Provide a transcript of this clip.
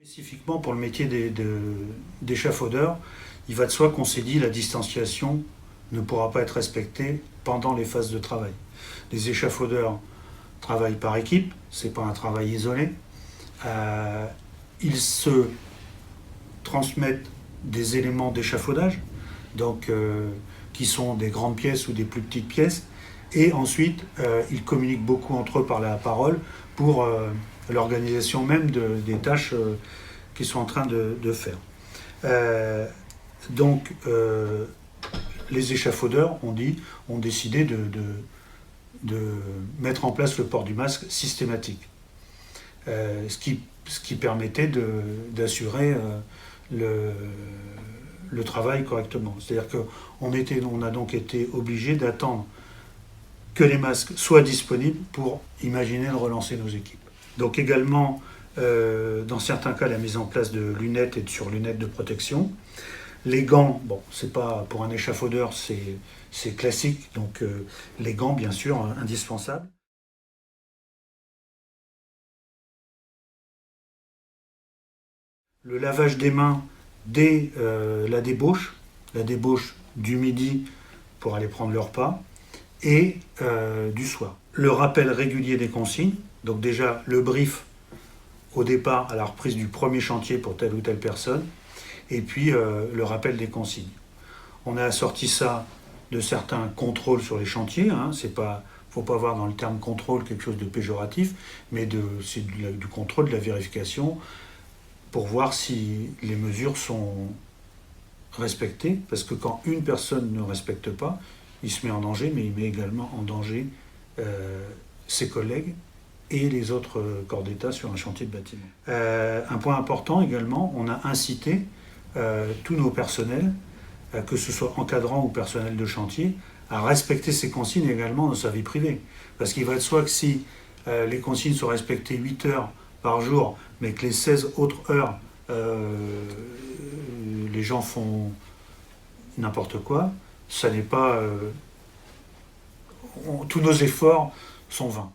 Spécifiquement pour le métier d'échafaudeur, il va de soi qu'on s'est dit la distanciation ne pourra pas être respectée pendant les phases de travail. Les échafaudeurs travaillent par équipe, c'est pas un travail isolé. Ils se transmettent des éléments d'échafaudage, donc qui sont des grandes pièces ou des plus petites pièces, et ensuite ils communiquent beaucoup entre eux par la parole pour l'organisation même des tâches qu'ils sont en train de faire. Donc les échafaudeurs ont décidé de mettre en place le port du masque systématique, ce qui permettait d'assurer le travail correctement. C'est-à-dire qu'on a donc été obligé d'attendre que les masques soient disponibles pour imaginer de relancer nos équipes. Donc également, dans certains cas, la mise en place de lunettes et de surlunettes de protection. Les gants, bon, c'est pas pour un échafaudeur, c'est classique, donc les gants, bien sûr, indispensables. Le lavage des mains dès la débauche du midi pour aller prendre le repas, et du soir. Le rappel régulier des consignes, donc déjà le brief au départ à la reprise du premier chantier pour telle ou telle personne, et puis le rappel des consignes. On a assorti ça de certains contrôles sur les chantiers, c'est pas, faut pas voir dans le terme contrôle quelque chose de péjoratif, mais c'est du contrôle, de la vérification, pour voir si les mesures sont respectées, parce que quand une personne ne respecte pas, il se met en danger, mais il met également en danger ses collègues et les autres corps d'État sur un chantier de bâtiment. Un point important également, on a incité tous nos personnels, que ce soit encadrants ou personnel de chantier, à respecter ces consignes également dans sa vie privée. Parce qu'il va de soi que si les consignes sont respectées 8 heures par jour, mais que les 16 autres heures, les gens font n'importe quoi, ça n'est pas... tous nos efforts sont vains.